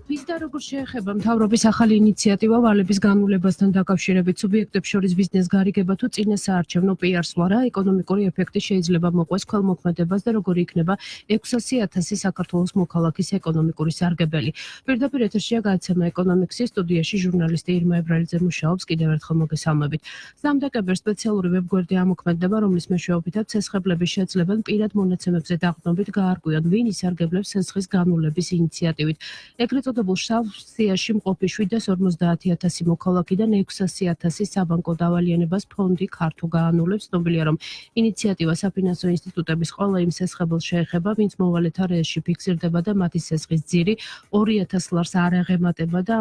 ვის და როგორ შეეხება მთავრობის ახალი ინიციატივა ვალების განულებასთან დაკავშირებით სუბიექტებს შორის ბიზნესგარიგება თუ წინასაარჩევნო პიარსვლა რა ეკონომიკური ეფექტი შეიძლება მოყვეს ქველმოქმედებას და როგორი იქნება 600,000 საქართველოს მოქალაქის ეკონომიკური სარგებელი. Პირდაპირ ეთერშია გადაცემა ეკონომიქსის სტუდიაში ჟურნალისტი ირმა ებრალიძე მუშაობს კიდევ ერთხელ მოგესალმებით. 3 დეკემბერს სპეციალური ვებგვერდი ამოქმედება, რომლის მეშვეობითაც ცესხებლები შეძლებენ პირად მონაცემებზე დაყრდნობით გაარკვიონ, ვინ ისარგებლებს ცესხის განულების ინიციატივით. ეგრეთ წოდებულ შავ სიაში მყოფი 750,000 მოქალაქიდან 600,000 საბანკო დავალიანებას ფონდი ქართო გაანულებს. ცნობილია, რომ ინიციატივა საფინანსო ინსტიტუტების ყველა იმ ცესხებელს შეეხება, ვინც მოვალეთა რეესში ფიქსირდება და მათი ცესხის ძირი 2,000 ლარს არ აღემატება და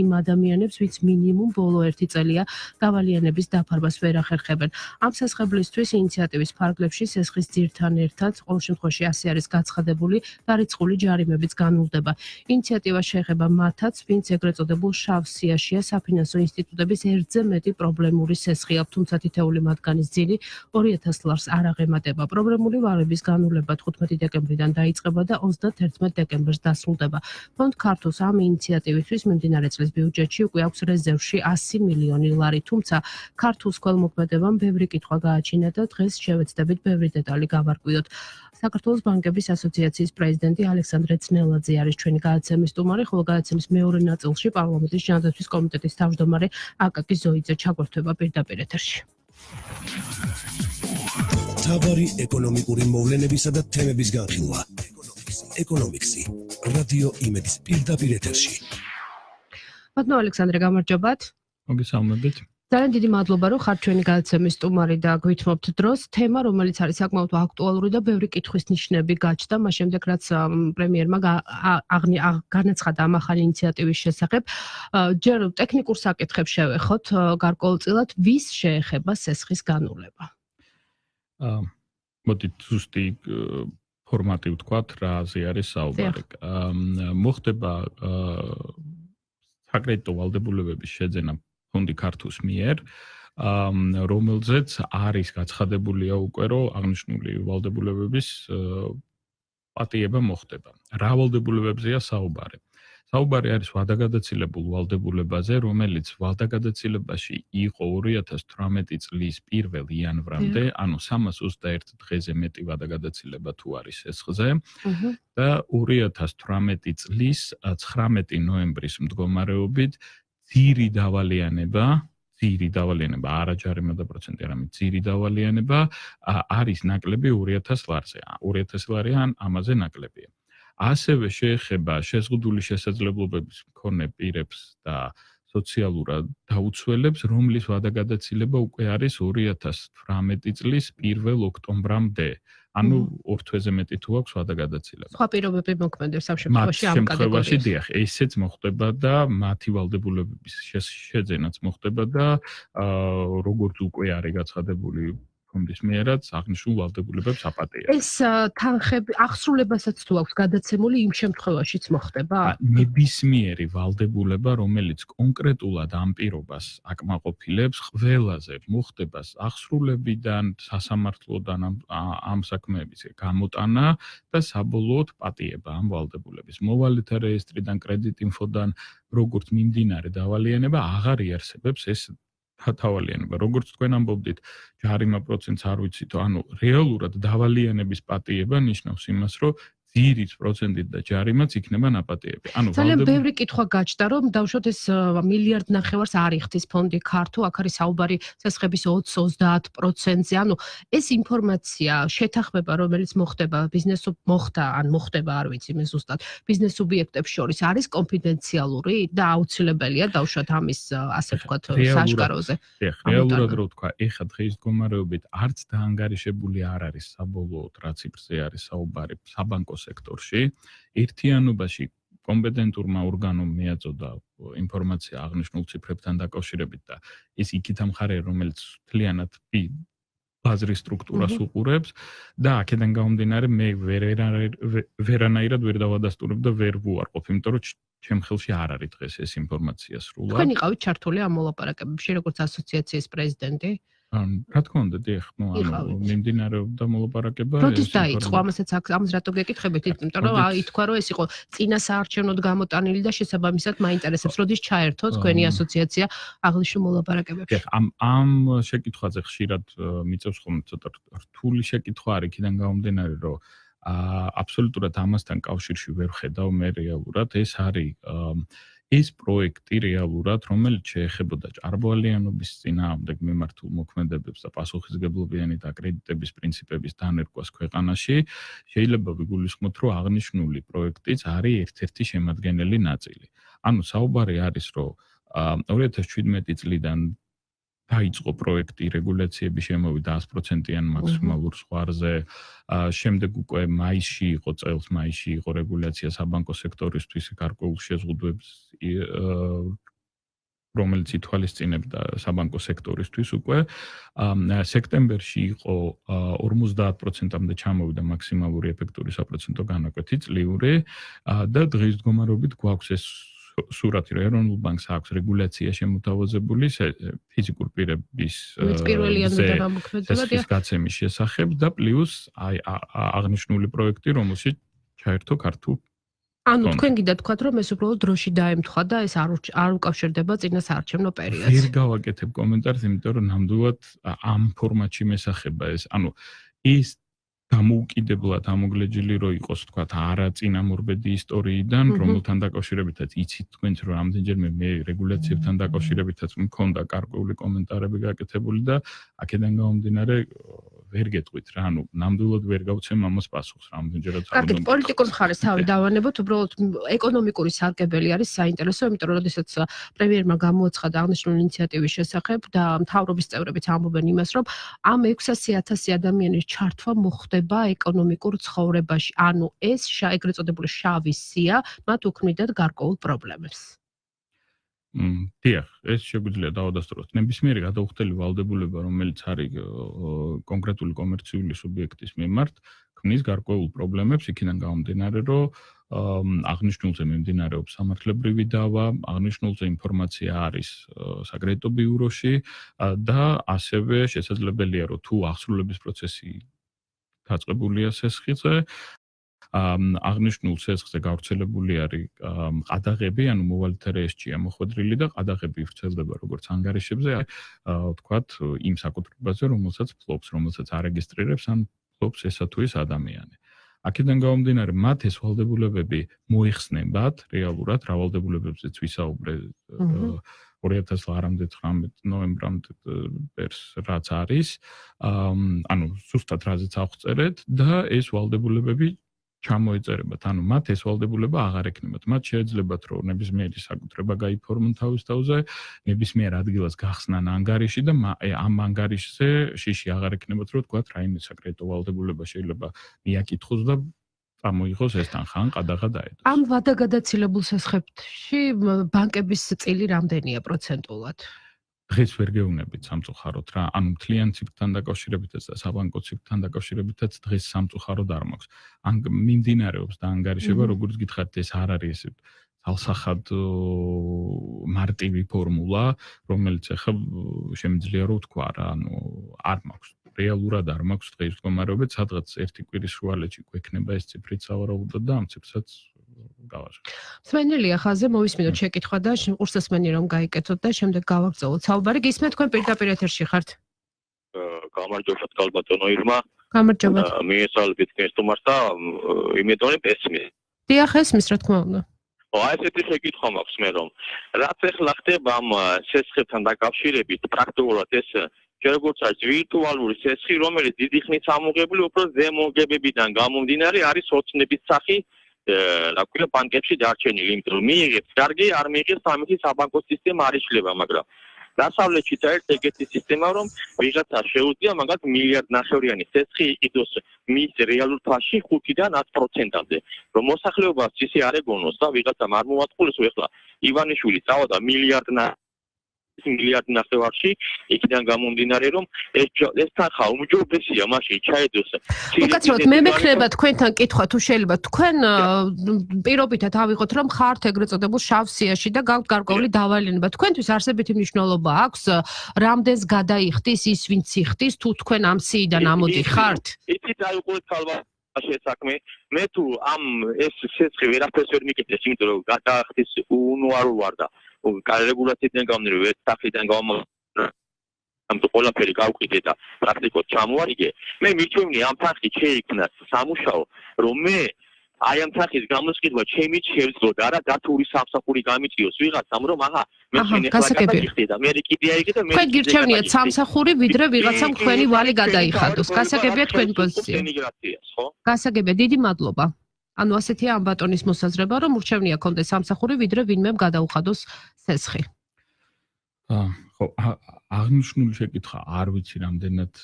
იმ ადამიანებს, ვინც მინიმუმ ბოლო 1 წელია დავალიანების დაფარვას ვერ ახერხებენ. ამ ცესხებლისთვის ინიციატივის ფარგლებში ცესხის ძირთან ერთად ყოველ შემთხვევაში 100 არის გაცხადებული დარიცხული ჯარიმებიც განულდება. ინიციატივა შეეხება მათაც, ვინც ეგრეთ წოდებულ შავ სიაშია საფინანსო ინსტიტუტების ერთზე მეტი პრობლემური ცესხი აქვს, თუმცა თითეული მათგანის ძირი 2,000 ლარს არ აღემატება. პრობლემული ვალების განულება 15 დეკემბრიდან დაიწყება და 31 დეკემბერს დასრულდება. ფონდ ქართოს ამ ინიციატივისთვის მიმდინარე წლის ბიუჯეტში უკვე აქვს რეზერვში 100 მილიონი ლარი, თუმცა ქართოს ქველმოქმედებამ ბევრი კითხვა გააჩინა და დღეს შევეცდებით ბევრი დეტალი გავარკვიოთ. საქართველოს ბანკების ასოციაციის პრეზიდენტი ალექსანდრე ძნელაძე არის ჩვენი გადაცემის სტუმარი, ხოლო გადაცემის მეორე ნაწილში პარლამენტის ჯანდაცვის კომიტეტის თავმჯდომარე აკაკი ზოიძე ჩაგვერთვება პირდაპირ ეთერში. თავარი ეკონომიკური მოვლენებისა და თემების განხილვა. ეკონომიქსი რადიო იმედის პირდაპირ ეთერში. ბატონო ალექსანდრე, გამარჯობათ. მოგესალმებით. ძალიან დიდი მადლობა, რომ ხართ ჩვენი გადაცემის სტუმარი და გვითმობთ დროს. თემა, რომელიც არის საკმაოდ აქტუალური და ბევრი კითხვის ნიშნები გაჩნდა, მას შემდეგ რაც პრემიერმა განაცხადა ამ ახალი ინიციატივის შესახებ. ჯერ ტექნიკურ საკითხებს შევეხოთ გარკვეულწილად, ვის შეეხება ცესხის განულება? მოდით ზუსტი ფორმატი ვთქვათ, რაზე არის საუბარი. მოხდება საკრედიტო ვალდებულებების შეძენა ფონდი ქართოს მიერ, რომელზეც არის გაცხადებულია უკვე, რომ აღნიშნული ვალდებულებების პატიება მოხდება. რა ვალდებულებებზეა საუბარი? საუბარი არის ვადაგადაცილებულ ვალდებულებაზე, რომელიც ვადაგადაცილებაში იყო 2018 წლის 1 იანვრამდე, ანუ 321 დღეზე მეტი ვადაგადაცილება თუ არის ცესხზე და 2018 წლის 19 ნოემბრის მდგომარეობით ძირი დავალიანება, არა ჯარიმა და პროცენტი, არამედ ძირი დავალიანება არის ნაკლები 2,000 ლარზე. 2,000 ლარი ან ამაზე ნაკლებია. ასევე შეეხება შეზღუდული შესაძლებლობების მქონე პირებს და სოციალურად დაუცველებს, რომლის ვადაგადაცილება უკვე არის 2018 წლის 1 ოქტომბრამდე. ანუ 2 თვეზე მეტი თუ აქვს ვადაგადაცილება. სხვა პირობები მოქმედებს ამ შემთხვევაში ამ შემთხვევაში დიახ, ესეც მოხდება და მათი ვალდებულებების შეძენაც მოხდება და როგორც უკვე არის გაცხადებული ფონდის მიერაც აღნიშნულ ვალდებულებებს აპატიებს. ეს თანხები აღსრულებასაც თუ აქვს გადაცემული, იმ შემთხვევაშიც მოხდება? ნებისმიერი ვალდებულება, რომელიც კონკრეტულად ამ პირობას აკმაყოფილებს, ყველაზე მოხდება აღსრულებიდან, სასამართლოდან ამ საქმეების გამოტანა და საბოლოოდ პატიება ამ ვალდებულების. მოვალეთა რეესტრიდან, კრედიტ ინფოდან, როგორც მიმდინარე დავალიანება აღარ იარსებებს ეს დავალიანება. როგორც თქვენ ამბობდით, ჯარიმა პროცენტს არ ვიცით, ანუ რეალურად დავალიანების პატიება ნიშნავს იმას, რომ ძირის პროცენტით და ჯარიმაც იქნება ნაპატიები. ძალიან ბევრი კითხვა გაჩნდა, რომ დავუშვათ ეს 1,5 მილიარდ არ იხდის ფონდი ქართო, აქ არის საუბარი ცესხების 20-30%-ზე. ანუ ეს ინფორმაცია, შეთანხმება, რომელიც მოხდება მოხდება, არ ვიცი მე ზუსტად, ბიზნეს სუბიექტებს შორის არის კონფიდენციალური და აუცილებელია დავუშვათ ამის ასე ვთქვათ საშკაროზე. რეალურად რო ვთქვა, ეხა დღის მდგომარეობით არც დაანგარიშებული არ არის საბოლოოდ რა ციფრზე არის საუბარი საბანკო სექტორში. ერთიანობაში კომპეტენტურმა ორგანომ მიაწოდა ინფორმაცია აღნიშნულ ციფრებთან დაკავშირებით და ეს იქით ამხარეა, რომელიც მთლიანად ბაზრის სტრუქტურას უყურებს და აქედან გამომდინარე მე ვერანაირად ვერ დავადასტურებ და ვერ ვუარყოფ, იმიტომ რომ ჩემ ხელში არ არის დღეს ეს ინფორმაცია სრულად. თქვენ იყავით ჩართული ამ მოლაპარაკებებში როგორც ასოციაციის პრეზიდენტი? რა თქმა უნდა, დიახ, მიმდინარეობდა მოლაპარაკება. როდის დაიწყო ამასაც ამას რატო გეკითხებით? იმიტომ რომ ითქვა რომ ეს იყო წინასაარჩევნოდ გამოტანილი და შესაბამისად მაინტერესებს, როდის ჩაერთო თქვენი ასოციაცია აღნიშნულ მოლაპარაკებებში. ამ შეკითხვაზე ხშირად მიწევს ხოლმე ცოტა რთული შეკითხვა არის, იქიდან გამომდინარე, რომ აბსოლუტურად ამასთან კავშირში ვერ ხედავ მე რეალურად. ეს არის ეს პროექტი რეალურად, რომელიც შეეხებოდა ჭარბვალიანობის წინააღმდეგ მიმართულ მოქმედებებს და პასუხისმგებლობიანი დაკრედიტების პრინციპების დანერგვას ქვეყანაში, შეიძლება ვიგულისხმოთ, რომ აღნიშნული პროექტიც არის ერთ-ერთი შემადგენელი ნაწილი. ანუ საუბარი არის, რომ 2017 წლიდან დაიწყო პროექტი რეგულაციების შემოვიდა 100%-იან მაქსიმალურ ზღვარზე. შემდეგ უკვე მაისში იყო რეგულაცია საბანკო სექტორისთვის გარკვეულ შეზღუდვებს, რომელიც ითვალისწინებდა საბანკო სექტორისთვის უკვე. სექტემბერში იყო 50%-მდე ჩამოვიდა მაქსიმალური ეფექტური საპროცენტო განაკვეთი წლიური და დღის მდგომარეობით გვაქვს ეს სურათი, რომ ეროვნულ ბანკს აქვს რეგულაცია შემოთავაზებული ფიზიკურ პირების ზესხის გაცემის შესახებ და პლუს აღნიშნული პროექტი, რომელშიც ჩაერთო ქართულ. ანუ თქვენ გინდა თქვათ, რომ ეს უბრალოდ დროში დაემთხვა და ეს არ უკავშირდება წინასაარჩევნო პერიოდს. ვერ გავაკეთებ კომენტარს, იმიტომ რომ ნამდვილად ამ ფორმატში მესახება ეს. ანუ ის დამოუკიდებლად ამოგლეჯილი რო იყოს, თქვათ, არა წინამორბედი ისტორიიდან, რომელთან დაკავშირებითაც იცით თქვენც, რომ ამდენჯერმე მე რეგულაციებთან დაკავშირებითაც მქონდა გარკვეული კომენტარები გაკეთებული და აქედან გამომდინარე ვერ გეტყვით რა, ანუ ნამდვილად ვერ გავცემ ამას პასუხს რამდენჯერაც. კარგი, პოლიტიკურ მხარეს თავი დავანებოთ, უბრალოდ ეკონომიკური სარგებელი არის საინტერესო, იმიტომ რომ როდესაც პრემიერმა გამოაცხადა აღნიშნული ინიციატივის შესახებ და მთავრობის წევრებიც ამბობენ იმას, რომ ამ 600,000 ადამიანის ჩართვა მოხდება ეკონომიკურ ცხოვრებაში. ანუ ეს ეგრეთ წოდებული შავი სია მათ უქმნიდათ გარკვეულ პრობლემებს. დიახ, ეს შეგვიძლია დავადასტუროთ. ნებისმიერი გადაუხდელი ვალდებულება, რომელიც არის კონკრეტული კომერციული სუბიექტის მიმართ, ქმნის გარკვეულ პრობლემებს, იქიდან გამომდინარე, რომ აღნიშნულზე მიმდინარეობს სამართლებრივი დავა, აღნიშნულზე ინფორმაცია არის საკრედიტო ბიუროში და ასევე შესაძლებელია, რომ თუ აღსრულების პროცესი დაწყებულია სესხზე, აღნიშნულ სესხზე გავრცელებული არის ყადაღები, ანუ მოვალეთა რეესტრია მოხვედრილი და ყადაღები ვრცელდება როგორც ანგარიშებზე, თქვათ, იმ საკუთრებაზე, რომელსაც ფლობს, რომელსაც არეგისტრირებს, ან ფლობს ესა თუ ეს ადამიანი. აქედან გამომდინარე, მათ ეს ვალდებულებები მოიხსნებათ რეალურად, რა ვალდებულებებზეც ვისაუბრე 2019 ნოემბრამდე რაც არის, ანუ ზუსტად რაზეც აღწერეთ და ეს ვალდებულებები ჩამოეწერებათ, ანუ მათ ეს ვალდებულება აღარ ექნებათ. მათ შეეძლებათ, რომ ნებისმიერი საკუთრება გაიფორმონ თავის თავზე, ნებისმიერ ადგილას გახსნან ანგარიში და ამ ანგარიშზე შიში აღარ ექნებათ, რომ თქვათ, რაიმე საკრედიტო ვალდებულება შეიძლება მიაკითხოს და წამოიღოს ეს თანხა, ყადაღა დაედოს. ამ ვადაგადაცილებულ სესხებში ბანკების წილი რამდენია პროცენტულად? დღეს ვერ გეუბნებით სამწუხაროდ რა, ანუ მთლიან ციფრთან დაკავშირებითაც და საბანკო ციფრთან დაკავშირებითაც დღეს სამწუხაროდ არ მაქვს. ან მიმდინარეობს და ანგარიშება, როგორც გითხარით, ეს არ არის ესე ძალსახად მარტივი ფორმულა, რომელიც ახლა შემიძლია რომ ვთქვა რა, ანუ არ მაქვს. რეალურად არ მაქვს დღეს მდგომარეობით, სადღაც ერთი კვირის შუალედში გვექნება ეს ციფრით სავარაუდოდ და ამ ციფრსაც გავაჟღეროთ. მსმენელი ახალზე მოვისმინოთ შეკითხვა და ყურსასმენი რომ გაიკეთოთ და შემდეგ გავაგრძელოთ საუბარი. გისმენთ თქვენ პირდაპირ ეთერში ხართ. გამარჯობათ კალბატონო ირმა. გამარჯობათ. მიესალმებით კესტუმარს და იმედონებ ესმის. დიახ, ესმის რა თქმა უნდა. აი ესეთი შეკითხვა მაქვს მე რომ რაც ახლა ხდება ამ სესხებთან დაკავშირებით პრაქტიკულად ეს როგორც არის ვირტუალური სესხი, რომელიც დიდი ხნით ამოღებული უფრო ზემოგებებიდან გამომდინარე არის ოცნების სახი რა ქვია ბანკებში დარჩენილი, იმიტომ რომ მიიღებს კარგი, არ მიიღებს ამითი საბანკო სისტემა არ იშლება, მაგრამ დასავლეთში წაერთ ეგეთი სისტემა, რომ ვიღაცა შეუძლია მაგათ მილიარდნახევრიანი სესხი იყიდოს მის რეალურ ფასში 5-დან 10%-მდე. რომ მოსახლეობას ისე არ ეგონოს და ვიღაცამ არ მოაწყულოს, ეხლა ივანიშვილი წავიდა მილიარდნა მილიარდი ნახევარში იქიდან გამომდინარე რომ ეს თანხა უმჯობესია მაშინ ჩაედოს უკაცრავად მე მექნება თქვენთან კითხვა თუ შეიძლება თქვენ პირობითად ავიღოთ რომ ხართ ეგრეთ წოდებულ შავ სიაში და გაქვთ გარკვეული დავალენება თქვენთვის არსებითი მნიშვნელობა აქვს რამდენს გადაიხდის ის ვინც იხდის თუ თქვენ ამ სიიდან ამოდიხართ იცით აიყვეთ თალვა შესაქმე მე თუ ამ ეს სესხი ვერაფერს ვერ მიკითხეს იმიტომ რომ გადაახდის უნუარო ვარ და რეგულაციიდან გამომდინარე ერთ სახლიდან ამ ყველაფერი გავყიდე და პრაქტიკულად ჩამოვარიგე მე მიჩვენე ამ თანხით შეიქმნას სამუშაო რომ მე აი ამ თანხის გამოსყიდვა ჩემი შევძლოთ არა დათური სამსახური გამიწიოს ვიღაცამ რომ აჰა მე შენახლა და მე კიდე აიგე და მე თქვენ გირჩევნიათ სამსახური ვიდრე ვიღაცამ თქვენი ვალი გადაიხადოს გასაგებია თქვენი პოზიცია გასაგებია დიდი მადლობა ანუ ასეთია ამ ბატონის მოსაზრება რომ ურჩევნია კონდეს სამსახური ვიდრე ვინმემ გადაუხადოს სესხი ხო აღნიშნული შეკითხვა არ ვიცი რამდენად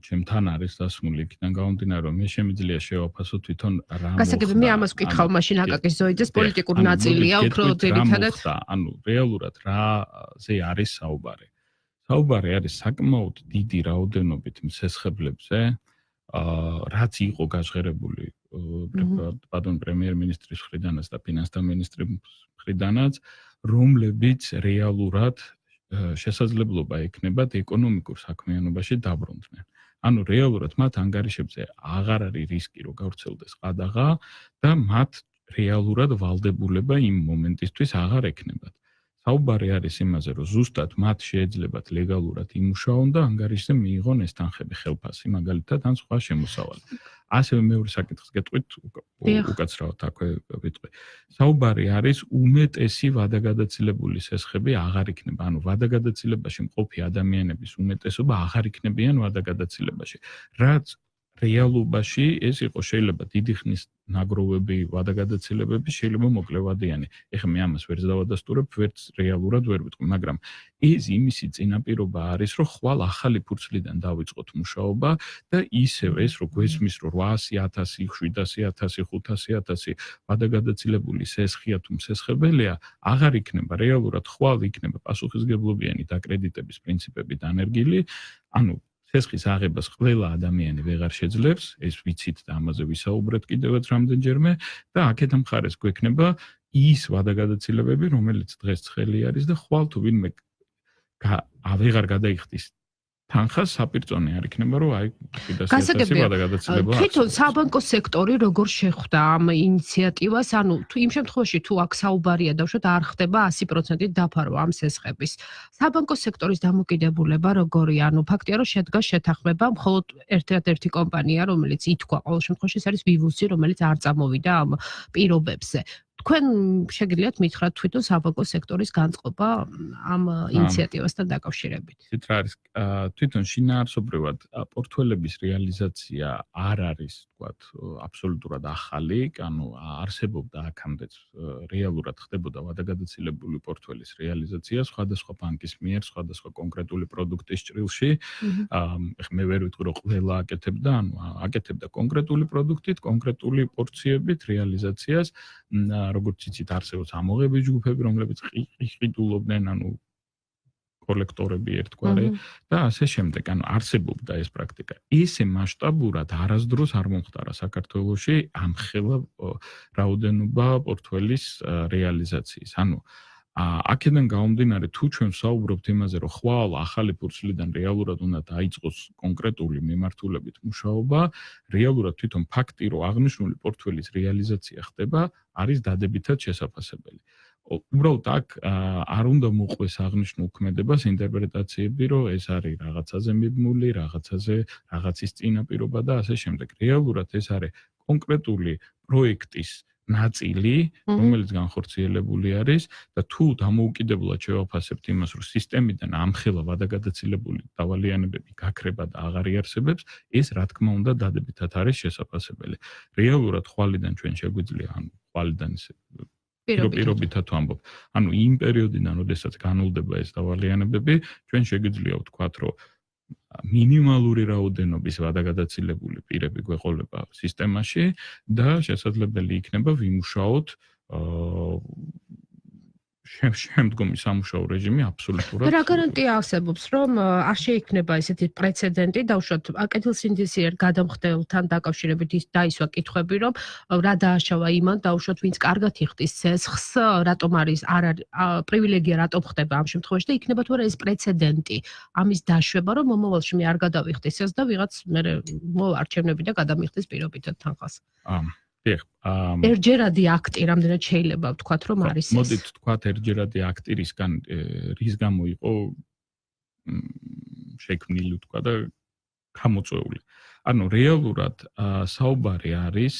ჩემთან არის დასმული იქიდან გამომდინარე რომ მე შემიძლია შევაფასო თვითონ რა გასაგებია მე ამას ვკითხავ მაშინ აკაკის ზოიძეს პოლიტიკური ნაწილია უფრო ძირითადად ანუ რეალურად რაზე არის საუბარი საუბარი არის საკმაოდ დიდი რაოდენობით მსესხებლებზე რაც იყო გაჟღერებული ბატონ პრემიერ-მინისტრის მხრიდანაც და ფინანსთა მინისტრის მხრიდანაც რომლებიც რეალურად შესაძლებლობა ექნებათ ეკონომიკურ საქმიანობაში დაბრუნდნენ. ანუ რეალურად მათ ანგარიშებზე აღარ არის რისკი რომ გავრცელდეს ყადაღა და მათ რეალურად ვალდებულება იმ მომენტისთვის აღარ ექნებათ. საუბარი არის იმაზე რომ ზუსტად მათ შეეძლებათ ლეგალურად იმუშაონ და ანგარიშზე მიიღონ ეს თანხები ხელფასი მაგალითად ან სხვა შემოსავალი. ასევე მეორე საკითხს გეტყვით უკაცრავად აქვე ვიტყვი. საუბარი არის უმეტესი ვადაგადაცილებული სესხები აღარ იქნება. ანუ ვადაგადაცილებაში მყოფი ადამიანების უმეტესობა აღარ იქნებიან ვადაგადაცილებაში. რაც რეალობაში ეს იყო შეიძლება დიდი ხნის ნაგროვები ვადაგადაცილებები შეიძლება მოკლევადიანი. ეხლა მე ამას ვერ დავადასტურებ, ვერც რეალურად ვერ ვიტყვი, მაგრამ ეს იმისი წინაპირობა არის, რომ ხვალ ახალი ფურცლიდან დავიწყოთ მუშაობა და ისევ ეს რო გვესმის რომ 800.000, 700.000, 500.000 ვადაგადაცილებული სესხია თუ მსესხებელია, აღარ იქნება რეალურად ხვალ იქნება პასუხისგებლობიანი დაკრედიტების პრინციპები დანერგილი, ანუ სესხის აღებას ყველა ადამიანი ვეღარ შეძლებს, ეს ვიცით და ამაზე ვისაუბრეთ კიდევაც რამდენჯერმე და აქედან მხარეს გვექნება ის ვადაგადაცილებები, რომელიც დღეს ცხელი არის და ხვალ თუ ვინმე ვეღარ გადაიხდის თანხას საპირწონე არ იქნება რომ აი 500.000 ვადაგადაცილება თვითონ საბანკო სექტორი როგორ შეხვდა ამ ინიციატივას ანუ თუ იმ შემთხვევაში თუ აქ საუბარია დავშოთ არ ხდება 100%-ით დაფარვა ამ სესხების საბანკო სექტორის დამოკიდებულება როგორია ანუ ფაქტია რომ შედგა შეთანხმება მხოლოდ ერთ-ერთი კომპანია რომელიც ითქვა ყოველ შემთხვევაში ეს არის ვივუსი რომელიც არ წამოვიდა ამ პირობებზე თქვენ შეგიძლიათ მითხრათ თვითონ საბანკო სექტორის განწყობა ამ ინიციატივასთან დაკავშირებით. ისეთ რა არის თვითონ შინაარსობრივად პორტფელების რეალიზაცია არ არის თქვათ აბსოლუტურად ახალი, ანუ არსებობდა აქამდეც რეალურად ხდებოდა ვადაგადაცილებული პორტფელის რეალიზაცია სხვადასხვა ბანკის მიერ სხვადასხვა კონკრეტული პროდუქტის ჭრილში. მე ვერ ვიტყვი რომ ყველა აკეთებდა, ანუ აკეთებდა კონკრეტული პროდუქტით, კონკრეტული პორციებით რეალიზაციას როგორც იცით არსებობს ამოღების ჯგუფები, რომლებიც ყიდულობდნენ, ანუ კოლექტორები ერთგვარი და ასე შემდეგ. ანუ არსებობდა ეს პრაქტიკა. ესე მასშტაბურად არასდროს არ მომხდარა საქართველოში ამხელა რაოდენობა პორტფელის რეალიზაციის. ანუ აქედან გამომდინარე თუ ჩვენ ვსაუბრობთ იმაზე, რომ ხვალ ახალი ფურცლიდან რეალურად უნდა დაიწყოს კონკრეტული მიმართულებით მუშაობა, რეალურად თვითონ ფაქტი, რომ აღნიშნული პორტფელის რეალიზაცია ხდება, არის დადებითად შესაფასებელი. უბრალოდ აქ არ უნდა მოყვეს აღნიშნულ ქმედებას ინტერპრეტაციები, რომ ეს არის რაღაცაზე მიბმული, რაღაცის წინაპირობა და ასე შემდეგ. რეალურად ეს არის კონკრეტული პროექტის ნაწილი, რომელიც განხორციელებული არის და თუ დამოუკიდებლად შევაფასებთ იმას, რომ სისტემიდან ამხელა ვადაგადაცილებული დავალიანებები გაქრება და აღარ იარსებებს, ეს რა თქმა უნდა დადებითად არის შესაფასებელი. რეალურად ხვალიდან ჩვენ შეგვიძლია, ანუ ხვალიდან ისე პირობითად ვამბობ. ანუ იმ პერიოდიდან, როდესაც განულდება ეს დავალიანებები, ჩვენ შეგვიძლია ვთქვათ, რომ მინიმალური რაოდენობის ვადაგადაცილებული პირები გვეყოლება სისტემაში და შესაძლებელი იქნება ვიმუშაოთ შემდგომი სამუშაო რეჟიმი აბსოლუტურად რა გარანტია არსებობს, რომ არ შეიქმნება ესეთი პრეცედენტი, დაუშვათ კეთილსინდისიერ გადამხდელთან დაკავშირებით ის დაისვა კითხვები, რომ რა დააშავა იმან, დაუშვათ ვინც კარგად იხდის ცესხს, რატომ არის პრივილეგია რატომ ხდება ამ შემთხვევაში და იქნება თუ არა ეს პრეცედენტი ამის დაშვება, რომ მომავალში მე არ გადავიხდის ეს და ვიღაც მე მოარჩევნები და გადამიხდის პირობითად თანხას. ერთჯერადი აქტი რამდენად შეიძლება ვთქვათ, რომ არის ეს. მოდით ვთქვათ ერთჯერადი აქტი რის გამო იყო შექმნილი ვთქვა და გამოწვეული. ანუ რეალურად საუბარი არის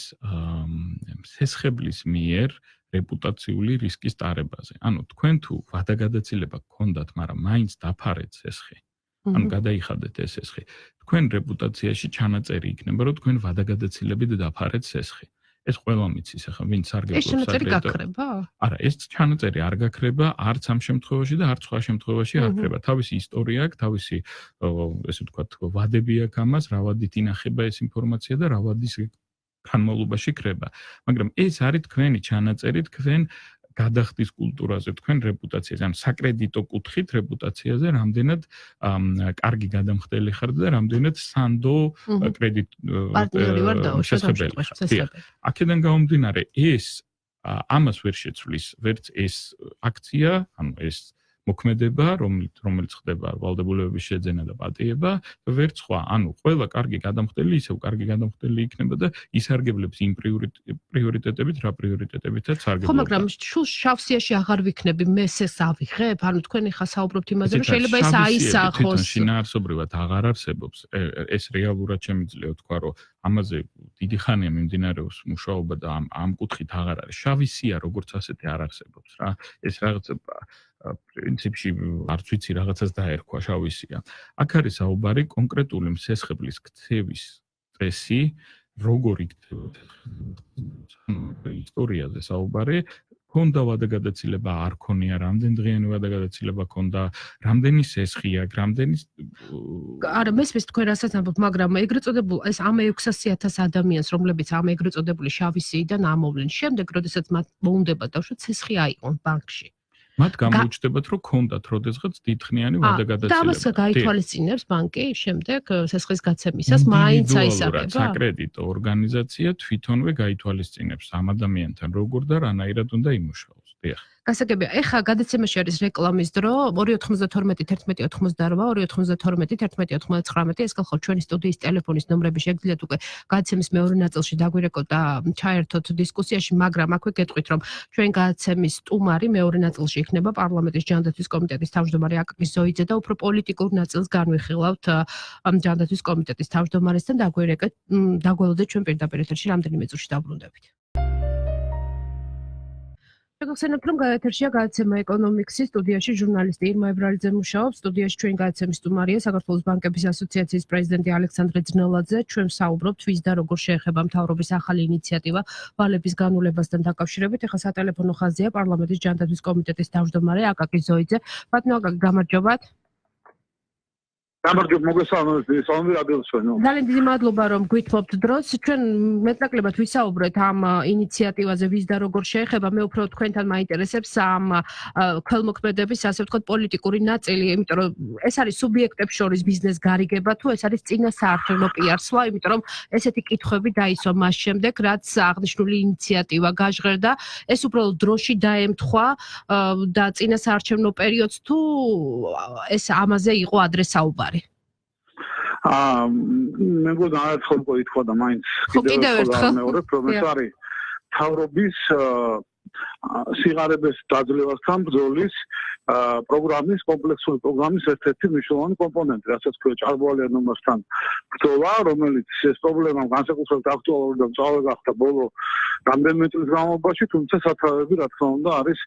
სესხებლის მიერ რეპუტაციული რისკის ტარებაზე. ანუ თქვენ თუ ვადაგადაცილება გქონდათ, მაგრამ მაინც დაფარეთ სესხი. ანუ გადაიხადეთ ეს სესხი. თქვენ რეპუტაციაში ჩანაწერი იქნება, რომ თქვენ ვადაგადაცილებით დაფარეთ სესხი. ეს ყველა მიცის ახლა ვინც სარგებლობს ეს ჩანაწერი გაქრება? არა, ეს ჩანაწერი არ გაქრება არც ამ შემთხვევაში და არც სხვა შემთხვევაში არ ქრება. თავისი ისტორია აქვს, თავისი ესე ვთქვათ, ვადები აქვს ამას, რა ვადით ინახება ეს ინფორმაცია და რა ვადის განმავლობაში ქრება. მაგრამ ეს არის თქვენი ჩანაწერი, თქვენ გადახდის კულტურაზე, თქვენ რეპუტაციაზე, ანუ საკრედიტო კუთხით რეპუტაციაზე, რამდენად კარგი გადამხდელი ხართ და რამდენად სანდო კრედიტ პარტნიორი ვარ და შესაძლებელი ხართ. აქედან გამომდინარე, ეს ამას ვერ შეცვლის, ვერც ეს აქცია, ანუ ეს მოქმედება, რომელიც ხდება ვალდებულებების შეძენა და პატიება, ვერც სხვა. ანუ ყველა კარგი გადამხდელი ისევ კარგი გადამხდელი იქნება და ისარგებლებს იმ პრიორიტეტებით, რა პრიორიტეტებითაც სარგებლობს. ხო, მაგრამ შავსიაში აღარ ვიქნები, მე ეს ავიღებ? ანუ თქვენ ხა საუბრობთ იმაზე, რომ შეიძლება ეს აისახოს. შინაარსობრივად აღარ არსებობს. ეს რეალურად შემიძლია ვთქვა, რომ ამაზე დიდი ხანია მიმდინარეობს მუშაობა და ამ კუთხით აღარ არის. შავი სია როგორც ასეთი არ არსებობს რა. ეს რაღაც პრინციპში არც ვიცი რაღაცას დაერქვა შავი სია. აქ არის საუბარი კონკრეტული მსესხებლის ქცევის წესი, როგორ იქნება ისტორიაზე საუბარი, ქონდა ვადაგადაცილება, არ ქონია, რამდენ დღიანი ვადაგადაცილება ქონდა, რამდენი სესხი აქვს, რამდენი არა, მესმის თქვენ რასაც ამბობთ, მაგრამ ეგრეთ წოდებულ ეს ამ 600,000 ადამიანს, რომლებიც ამ ეგრეთ წოდებული შავი სიიდან ამოვლენ, შემდეგ, როდესაც მათ მოუნდება დაუშვათ სესხი აიყონ ბანკში. მათ გამოუჩნდებათ, რომ ქონდათ როდესღაც დიდხნიანი ვადაგადაცილება. და ამას გაითვალისწინებს ბანკი შემდეგ სესხის გაცემისას, მაინც აისახება. საკრედიტო ორგანიზაცია თვითონვე გაითვალისწინებს ამ ადამიანთან როგორ და რანაირად უნდა იმუშაოს. დიახ. გასაგებია, ეხა გადაცემაში არის რეკლამის დრო 292 1188 292 1199 ეს გახლავთ ჩვენი სტუდიის ტელეფონის ნომრები შეგიძლიათ უკვე გადაცემის მეორე ნაწილში დაგვირეკოთ და ჩაერთოთ დისკუსიაში, მაგრამ აქვე გეტყვით, რომ ჩვენ გადაცემის სტუმარი მეორე ნაწილში იქნება პარლამენტის ჯანდაცვის კომიტეტის თავმჯდომარე აკაკი ზოიძე და უფრო პოლიტიკურ ნაწილს განვიხილავთ ჯანდაცვის კომიტეტის თავმჯდომარესთან დაგველოდეთ ჩვენ პირდაპირ ეთერში რამდენიმე წუთში დაბრუნდებით. შეგახსენებთ, რომ გაეთერშია გადაცემა ეკონომიქსი, სტუდიაში ჟურნალისტი ირმა ებრალიძე მუშაობს, სტუდიაში ჩვენი გადაცემის სტუმარია საქართველოს ბანკების ასოციაციის პრეზიდენტი ალექსანდრე ძნელაძე. ჩვენ საუბრობთ ვის და როგორ შეეხება მთავრობის ახალი ინიციატივა ვალების განულებასთან დაკავშირებით. ეხლა სატელეფონო ხაზია პარლამენტის ჯანდაცვის კომიტეტის თავმჯდომარე აკაკი ზოიძე. ბატონო აკაკი, გამარჯობათ. ძალიან დიდი მადლობა, რომ გვითხოვთ დროს. ჩვენ მეტნაკლებად ვისაუბრეთ ამ ინიციატივაზე, ვის და როგორ შეეხება. მე უფრო თქვენთან მაინტერესებს ამ ქველმოქმედების, ასე ვთქვათ, პოლიტიკური ნაწილი, იმიტომ რომ ეს არის სუბიექტებს შორის ბიზნესგარიგება, თუ ეს არის წინასაარჩევნო პიარსვლა, იმიტომ რომ ესეთი კითხვები დაისვა მას შემდეგ, რაც აღნიშნული ინიციატივა გაჟღერდა. ეს უბრალოდ დროში დაემთხვა და წინასაარჩევნო პერიოდს თუ ეს ამაზე იყო ადრესაუბარი. მე მგონი არაერთხელ ითქვა და მაინც კიდევ ერთხელ მეორებ, რომ ეს არის მთავრობის სიღარიბეს დაძლევასთან ბრძოლის პროგრამის, კომპლექსური პროგრამის ერთ-ერთი მნიშვნელოვანი კომპონენტი, რასაც ქვია ჭარბვალიანობასთან ბრძოლა, რომელიც ეს პრობლემა განსაკუთრებით აქტუალური და მწვავე გახდა ბოლო რამდენიმე წლის განმავლობაში, თუმცა სათავეები, რა თქმა უნდა, არის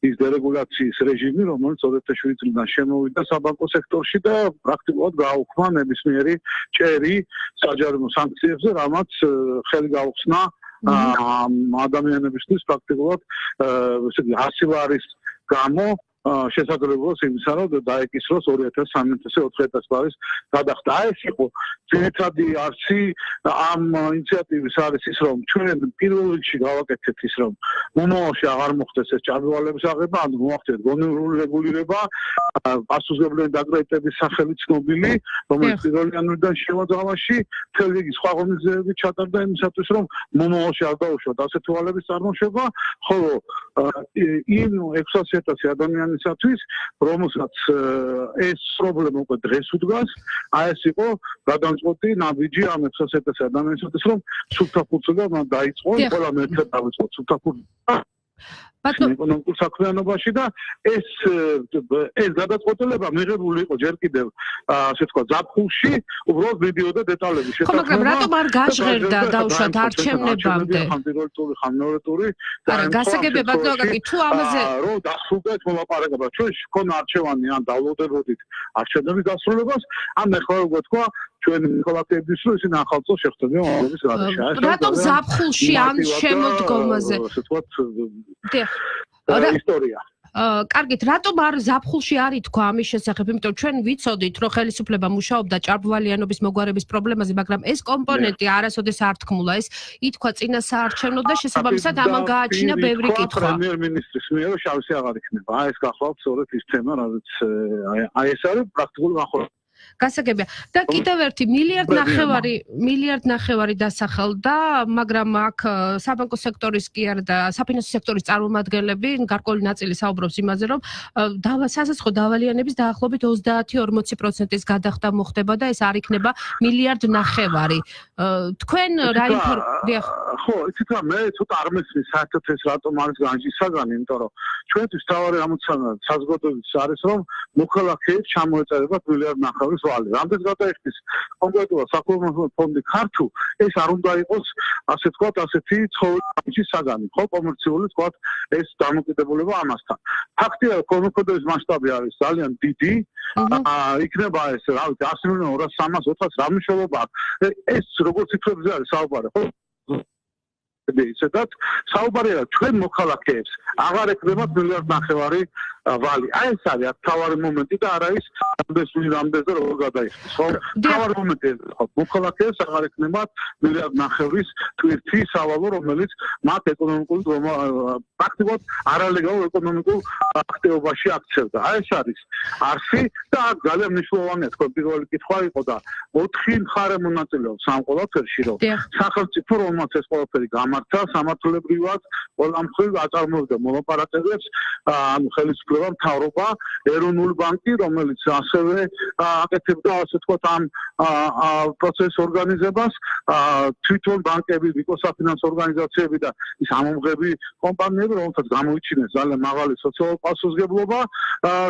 ის დერეგულაციის რეჟიმი, რომელიც 2007 წლიდან შემოვიდა საბანკო სექტორში და პრაქტიკულად გააუქმა ნებისმიერი ჭერი საჯარიმო სანქციებზე, რამაც ხელი გაუხსნა ადამიანებისთვის პრაქტიკულად ესე იგი 100 ლარის გამო შესაძლებლობას იმისა, რომ დაეკისროს 2013-4,000 ბარის გადახდა. ეს იყო ძირითადი არსი ამ ინიციატივის არის ის, რომ ჩვენ პირველ რიგში გავაკეთეთ ის, რომ მომავალში აღარ მოხდეს ეს ჭარბვალების აღება, ან მოახდეთ გონივრული რეგულირება, პასუხისმგებლიანი დაკრედიტების სახელი ცნობილი, რომელიც პირველ იანვრიდან შემოძღავაში მთელი რიგი სხვა ღონისძიებები ჩატარდა იმისათვის, რომ მომავალში არ დაუშვათ ასეთი ვალების წარმოშობა, ხოლო იმ 600,000 ადამიანისათვის, რომელსაც ეს პრობლემა უკვე დღეს უდგას, ეს იყო გადამწყვეტი ნაბიჯი ამ 600,000 ადამიანისათვის, რომ სუფთაფუძვლად დაიწყონ, ყველა მეცე დავიწყოთ სუფთაფუძვლად ეკონომიკურ საქმიანობაში და ეს გადაწყვეტილება მიღებული იყო ჯერ კიდევ ასე თქვა ზაფხულში, უბრალოდ ვიდეო და დეტალები შეთანხმება. მაგრამ რატომ არ გაჟღერდა დაუშვათ არჩევნებამდე? პირველი ტური, მეორე ტური და გასაგებია ბატონო, თუ ამაზე რომ დასრულდეს მოლაპარაკება, ჩვენ გქონდა არჩევანი ან დაულოდებოდით არჩევნების დასრულებას, ან ახლა როგორ თქვა ჩვენ მოქალაქეების რო ისინი ახალ წელს შეხვდებიან ვალების რადაში. რატომ ზაფხულში ან შემოდგომაზე? ასე თქვა ისტორია. კარგით, რატომ არ ზაფხულში არ ითქვა ამის შესახებ, იმიტომ ჩვენ ვიცოდით, რომ ხელისუფლება მუშაობდა ჭარბვალიანობის მოგვარების პრობლემაზე, მაგრამ ეს კომპონენტი არასოდეს არ თქმულა, ეს ითქვა წინასაარჩევნო და შესაბამისად ამან გააჩინა ბევრი კითხვა. პრემიერ-მინისტრის მიერ შავსი აღარ იქნება. ეს გახლავთ სწორედ ის თემა, რაც ეს არის პრაქტიკული განხორციელება. გასაგებია. და კიდევ ერთი მილიარდ ნახევარი დასახელდა, მაგრამ აქ საბანკო სექტორის კი არა და საფინანსო სექტორის წარმომადგენლები გარკვეული ნაწილი საუბრობს იმაზე, რომ სასაცხო დავალიანების დაახლოებით 30-40%-ის გადახდა მოხდება და ეს არ იქნება მილიარდ ნახევარი. თქვენ რა ინფორმაცია? ხო, იცით რა, მე ცოტა არ მესმის საერთოდ ეს რატომ არის განჯის საგანი, იმიტომ რომ ჩვენთვის თავარი ამოცანა საზოგადოების არის, რომ მოქალაქეებს ჩამოეწერებათ მილიარდ ნახევრის ვალი. რამდენს გადაიხდის კონკრეტულად საქველმოქმედო ფონდი ქართულ, ეს არ უნდა იყოს ასე თქვათ ასეთი ცხოვრების საგანი, ხო, კომერციული თქვათ ეს დამოკიდებულება ამასთან. ფაქტია, რომ ქველმოქმედების მასშტაბი არის ძალიან დიდი, იქნება ეს, რა ვიცი, 100 მილიონი, 200, 300, 400, რა მნიშვნელობა აქვს. ეს როგორც ციფრებზე არის საუბარი, ხო? ისედაც საუბარია ჩვენ მოქალაქეებს აღარ ექნებათ მილიარდ ნახევარი ვალი. ეს არის თავარი მომენტი და არა ის რამდენს და როგორ გადაიხდის, ხო? თავარი მომენტი ხო, მოქალაქეებს აღარ ექნებათ მილიარდ ნახევრის ტვირთი სავალო, რომელიც მათ ეკონომიკურ პრაქტიკულად არალეგალურ ეკონომიკურ აქტივობაში აქცევდა. ეს არის არსი და აქ ძალიან მნიშვნელოვანია თქვენ პირველი კითხვა იყო და 4 მხარე მონაწილეობს ამ ყველაფერში, რომ სახელმწიფო რომელსაც ეს ყველაფერი გამართა სამართლებრივად ყველა მხრივ აწარმოებდა მოლაპარაკებებს, ანუ ხელისუფლება, მთავრობა, ეროვნული ბანკი, რომელიც ასევე აკეთებდა ასე თქვათ ამ პროცესის ორგანიზებას, თვითონ ბანკები, მიკროსაფინანსო ორგანიზაციები და ის ამომღები კომპანიები, რომელთაც გამოიჩინეს ძალიან მაღალი სოციალური პასუხისმგებლობა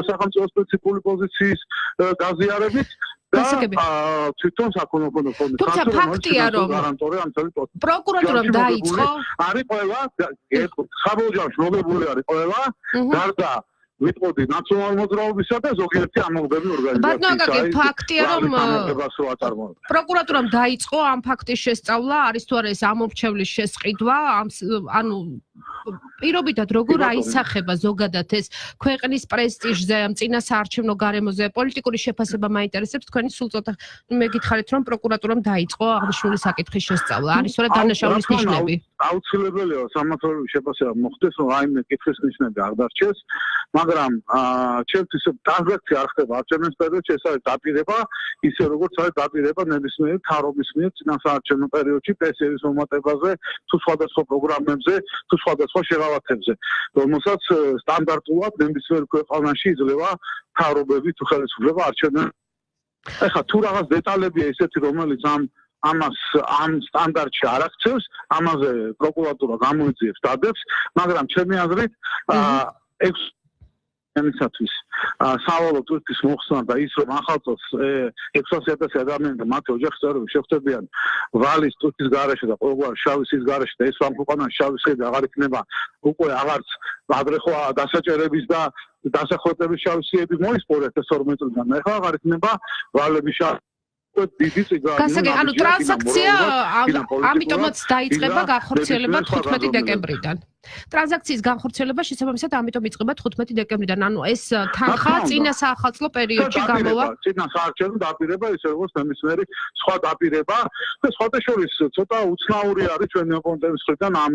სახელმწიფო სპეციფიკური პოზიციის გაზიარებით. თვითონ საქველმოქმედო ფონდი. თუმცა ფაქტია, რომ პროკურატურამ დაიწყო. არის ყველა, საბოლოოში მოგებული არის ყველა, გარდა ვიტყოდი ნაციონალური მოძრაობისა და ზოგიერთი ამოღბები ორგანიზაციისა. ფაქტია, რომ პროკურატურამ დაიწყო ამ ფაქტის შესწავლა, არის თუ არა ეს ამომრჩევლის შესყიდვა, ანუ პირობითად როგორ აისახება ზოგადად ეს ქვეყნის პრესტიჟზე, ამ წინასაარჩევნო გარემოზე, პოლიტიკური შეფასება მაინტერესებს თქვენი სულწოთა. მე გითხარით, რომ პროკურატურამ დაიწყო აღნიშნული საკითხის შესწავლა. არის სწორედ დანაშაულის ნიშნები. აუცილებელია სამართლებრივი შეფასება მოხდეს, რომ რაიმე კითხვის ნიშნები არ დარჩეს, მაგრამ ჩემთვის ტრანზაქცია არ ხდება არჩევნების პერიოდში, ეს არის დაპირება, ისე როგორც არის დაპირება ნებისმიერი მთავრობის მიერ წინასაარჩევნო პერიოდში პენსიების მომატებაზე, თუ სხვადასხვა პროგრამებზე, თუ სხვადასხვა შეღავათებზე, რომელსაც სტანდარტულად ნებისმიერ ქვეყანაში იძლევა მთავრობები თუ ხელისუფლება არჩევნებს. ეხლა თუ რაღაც დეტალებია ისეთი, რომელიც ამ სტანდარტში არ აქცევს, ამაზე პროკურატურა გამოიძიებს დადებს, მაგრამ ჩემი აზრით ენისათვის სავალო ტვირთის მოხსნა და ის რომ ახალწელს 600,000 ადამიანი და მათი ოჯახის წევრები შეხვდებიან ვალის ტვირთის გარეშე და ყოველგვარ შავისის გარეშე და ეს ამ ქვეყანაში შავის ხედი აღარ იქნება უკვე აღარც ადრეხო დასაჭერების და დასახლებების შავისიები მოისპორეთ 12 წლიდან ახლა აღარ იქნება ვალების დიდი ციგარი. გასაგებია, ანუ ტრანზაქცია ამიტომაც დაიწყება გახორციელება 15 დეკემბრიდან. ტრანზაქციის განხორციელება შესაბამისად ამიტომ იწყება 15 დეკემბრიდან. ანუ ეს თანხა წინასაახალწლო პერიოდში გამოვა. წინასაარჩევნო დაპირება, ისე როგორც ნებისმიერი სხვა დაპირება და სხვათა შორის ცოტა უცნაური არის ჩვენი ოპონენტების მხრიდან ამ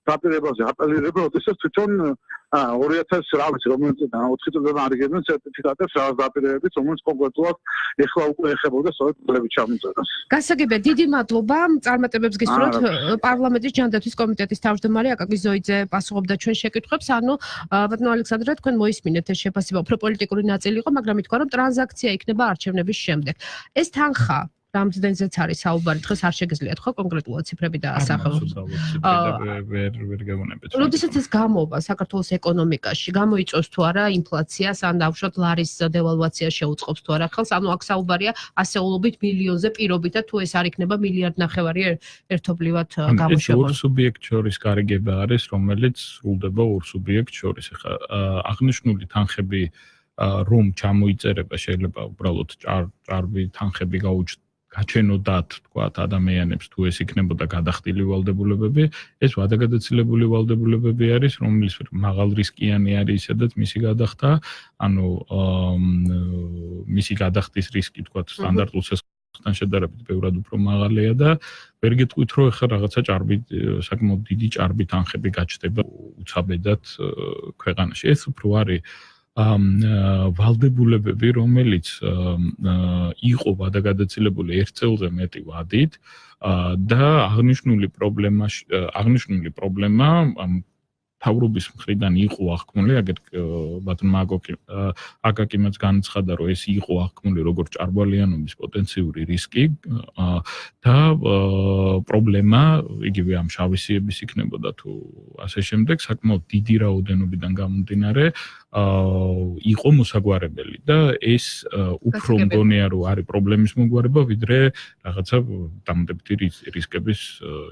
დაპირებაზე აპელირება, როდესაც თვითონ 2000 რა ვიცი რომელიც 4 წელიწადიდან არიგებენ სერტიფიკატებს რაღაც დაპირებებით, რომელიც კონკრეტულად ეხლა უკვე ეხებოდა სწორედ ვალების ჩამოწერას. გასაგებია, დიდი მადლობა. წარმატებებს გისურვებთ. პარლამენტის ჯანდაცვის კომიტეტის თავმჯდომარე აკაკი ზოიძე პასუხობდა ჩვენ შეკითხვებს. ანუ ბატონო ალექსანდრე, თქვენ მოისმინეთ ეს შეფასება, უფრო პოლიტიკური ნაწილი იყო, მაგრამ ითქვა, რომ ტრანზაქცია იქნება არჩევნების შემდეგ. ეს თანხა რამდენზეც არის საუბარი, დღეს არ შეგიძლიათ ხო კონკრეტულად ციფრები დაასახელოთ. ვერ გეუბნებით. როდესაც ეს გამოვა საქართველოს ეკონომიკაში, გამოიწვევს თუ არა ინფლაციას, ან დავუშვათ ლარის დევალვაციას შეუწყობს თუ არა ხელს, ანუ აქ საუბარია ასეულობით მილიონზე პირობითად თუ ეს არ იქნება მილიარდ ნახევარი ერთობლივად გამოშვებული. ეს სუბიექტ შორის გარიგება არის, რომელიც სრულდება ორ სუბიექტ შორის. ეხლა აღნიშნული თანხები რომ ჩამოიწერება შეიძლება უბრალოდ ჭარბი თანხები გაჩენოდათ თქვათ ადამიანებს თუ ეს იქნებოდა გადახდილი ვალდებულებები, ეს ვადაგადაცილებული ვალდებულებები არის, რომლის მაღალ რისკიანი არის ისედაც მისი გადახდა, ანუ მისი გადახდის რისკი თქვათ სტანდარტულ სესხთან შედარებით ბევრად უფრო მაღალია და ვერ გეტყვით რომ ეხლა რაღაცა ჭარბი საკმაოდ დიდი ჭარბი თანხები გაჩნდება უცაბედად ქვეყანაში. ეს უფრო არის ვალდებულებები, რომელიც იყო ვადაგადაცილებული 1 წელზე მეტი ვადით და აღნიშნული პრობლემა მთავრობის მხრიდან იყო აღქმული, აგერ ბატონმა აკაკიმაც განაცხადა, რომ ეს იყო აღქმული როგორც ჭარბვალიანობის პოტენციური რისკი და პრობლემა იგივე ამ შავისიების იქნებოდა თუ ასე შემდეგ, საკმაოდ დიდი რაოდენობიდან გამომდინარე იყო მოსაგვარებელი და ეს უფრო მგონია რომ არის პრობლემის მოგვარება, ვიდრე რაღაცა დამატებითი რისკების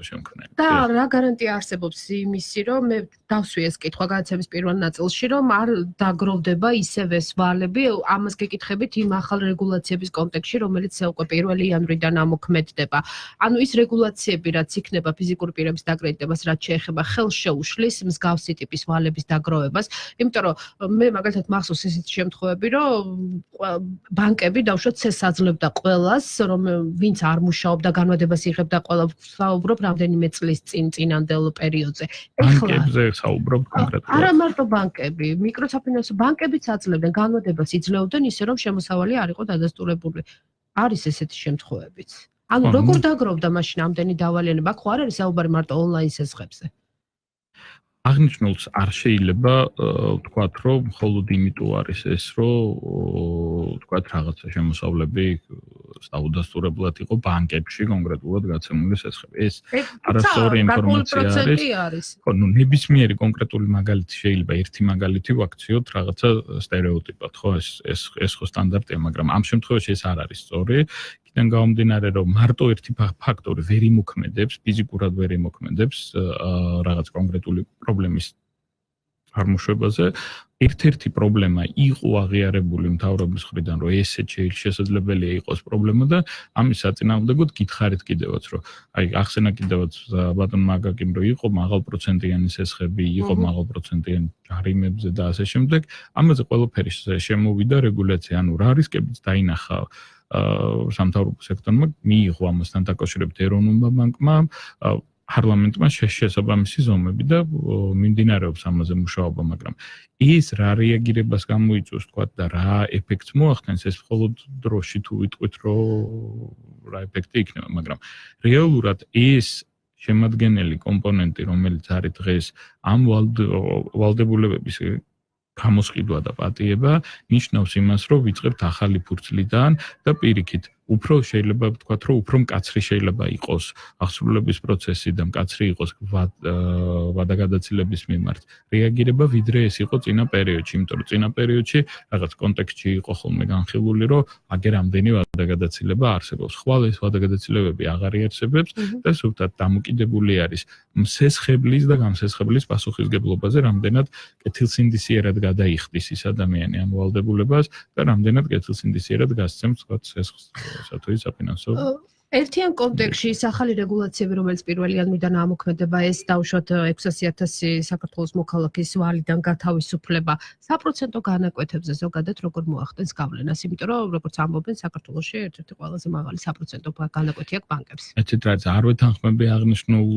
შემქმნელი. და რა გარანტია არსებობს იმისი, რომ მე დავსვი ეს კითხვა გადაცემის პირველ ნაწილში, რომ არ დაგროვდება ისევ ეს ვალები, ამას გეკითხებით იმ ახალ რეგულაციების კონტექსტში, რომელიც უკვე 1 იანვრიდან ამოქმედდება. ანუ ის რეგულაციები, რაც იქნება ფიზიკური პირების დაკრედიტებას, რაც შეეხება ხელს შეუშლის მსგავსი ტიპის ვალების დაგროვებას, იმიტომ რომ მე მაგალითად მახსოვს ისეთი შემთხვევები, რომ ბანკები დავუშვათ ცეს აძლევდა ყველას, რომ ვინც არ მუშაობდა, განმადებას იღებდა ყველა, საუბრობ რამდენიმე წლის წინანდელ პერიოდზე. ბანკებზე საუბრობ კონკრეტულად. არა მარტო ბანკები, მიკროსაფინანსო ბანკებიც აძლევდნენ, განმადებას იძლეოდნენ ისე, რომ შემოსავალი არ იყო დადასტურებული. არის ესეთი შემთხვევებიც. ანუ როგორ დაგროვდა მაშინ ამდენი დავალიანება? აქ ხო არ არის საუბარი მარტო ონლაინ სესხებზე. აღნიშნულს არ შეიძლება ვთქვათ, რომ მხოლოდ იმიტომ არის ეს, რომ ვთქვათ, რაღაცა შემოსავლები საუდასტურებლად იყო ბანკებში კონკრეტულად გაცემული სესხები. ეს არასწორი ინფორმაცია არის. ხო, ნუ ნებისმიერი კონკრეტული მაგალითი შეიძლება ერთი მაგალითი ვაქციოთ რაღაცა სტერეოტიპად, ხო, ეს ხო სტანდარტია, მაგრამ ამ შემთხვევაში ეს არ არის სწორი. იქიდან გამომდინარე, რომ მარტო ერთი ფაქტორი ვერ იმოქმედებს, ფიზიკურად ვერ იმოქმედებს რაღაც კონკრეტული პრობლემის წარმოშვებაზე. ერთ-ერთი პრობლემა იყო აღიარებული მთავრობის მხრიდან, რომ ესეც შესაძლებელია იყოს პრობლემა და ამის საწინააღმდეგოდ გითხარით კიდევაც, რომ აი ახსენა კიდევაც ბატონმა აკაკიმ, რომ იყო მაღალპროცენტიანი სესხები, იყო მაღალპროცენტიანი ჯარიმებზე და ასე შემდეგ. ამაზე ყველაფერი შემოვიდა რეგულაცია, ანუ რა რისკებიც დაინახა სამთავრობო სექტორმა, მიიღო ამასთან დაკავშირებით ეროვნულმა ბანკმა, პარლამენტმა შესაბამისი ზომები და მიმდინარეობს ამაზე მუშაობა, მაგრამ ის რა რეაგირებას გამოიწვევს, თქვა და რა ეფექტს მოახდენს, ეს მხოლოდ დროში თუ ვიტყვით, რომ რა ეფექტი იქნება, მაგრამ რეალურად ეს შემადგენელი კომპონენტი, რომელიც არის დღეს ამ ვალდებულებების გამოსყიდვა და პატიება, ნიშნავს იმას, რომ ვიწყებთ ახალი ფურცლიდან და პირიქით უფრო შეიძლება ვთქვათ, რომ უფრო მკაცრი შეიძლება იყოს აღსრულების პროცესი და მკაცრი იყოს ვადაგადაცილების მიმართ რეაგირება, ვიდრე ეს იყო წინა პერიოდში, იმიტომ რომ წინა პერიოდში რაღაც კონტექსტში იყო ხოლმე განხილული, რომ აგერ ამდენი ვადაგადაცილება არსებობს. ხვალ ეს ვადაგადაცილებები აღარ იარსებებს და სულთად დამოკიდებული არის მსესხებლის და გამსესხებლის პასუხისგებლობაზე, რამდენად კეთილსინდისიერად გადაიხდის ის ადამიანი ამ ვალდებულებას და რამდენად კეთილსინდისიერად გასცემს თქვათ სესხს. სათუი საფინანსო ერთიან კონტექსტში ახალი რეგულაციები, რომელიც 1 იანვრიდან ამოქმედება, ეს დავუშვათ 600,000 საქართველოს მოქალაქის ვალიდან გათავისუფლება, საპროცენტო განაკვეთებზე ზოგადად როგორ მოახდენს გავლენას, იმიტომ რომ როგორც ამბობენ, საქართველოში ერთ-ერთი ყველაზე მაღალი საპროცენტო განაკვეთი აქვს ბანკებს. ეცეთ რაც არ ვეთანხმები აღნიშნულ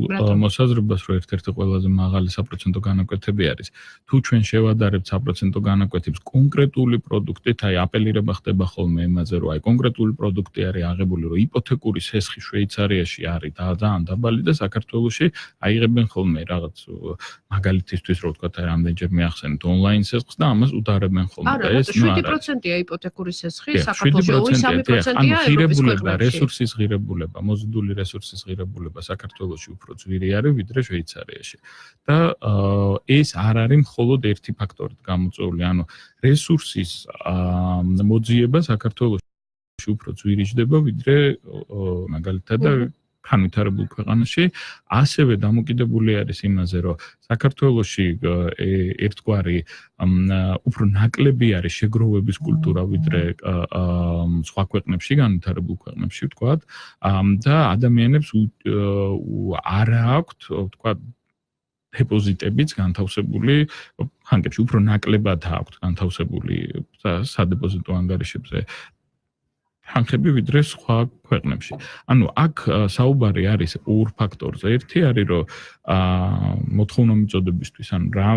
მოსაზრებას, რომ ერთ-ერთი ყველაზე მაღალი საპროცენტო განაკვეთები არის. თუ ჩვენ შევადარებთ საპროცენტო განაკვეთებს კონკრეტული პროდუქტით, აი აპელირება ხდება ხოლმე იმაზე, რომ აი კონკრეტული პროდუქტი არის აღებული, რომ იპოთეკური სესხი შვეიცარიაში არის ძალიან დაბალი და საქართველოში აიღებენ ხოლმე რაღაც მაგალითისთვის რო ვთქვათ, რამდენჯერ მიახსენეთ ონლაინ სესხს და ამას უდარებენ ხოლმე და ეს 7%-ია იპოთეკური სესხი საქართველოში, 3%-ია ევროპის ქვეყნებში. რესურსის ღირებულება, მოზიდული რესურსის ღირებულება საქართველოში უფრო ძვირი არის ვიდრე შვეიცარიაში. და ეს არ არის მხოლოდ ერთი ფაქტორით გამოწვეული, ანუ რესურსის მოძიება საქართველოში უფრო ძვირი ჯდება ვიდრე მაგალითად და განვითარებულ ქვეყანაში, ასევე დამოკიდებული არის იმაზე, რომ საქართველოში ერთგვარი უფრო ნაკლები არის შეგროვების კულტურა ვიდრე სხვა ქვეყნებში, განვითარებულ ქვეყნებში ვთქვათ, და ადამიანებს არ აქვთ, ვთქვათ, დეპოზიტებიც განთავსებული ბანკებში, უფრო ნაკლებად აქვთ განთავსებული სადებოზიტო ანგარიშებზე ხანხები ვიდრე სხვა ქვეყნებში. ანუ აქ საუბარი არის ორ ფაქტორზე. ერთი არის, რომ მოთხოვნა მიწოდებისთვის, ანუ რა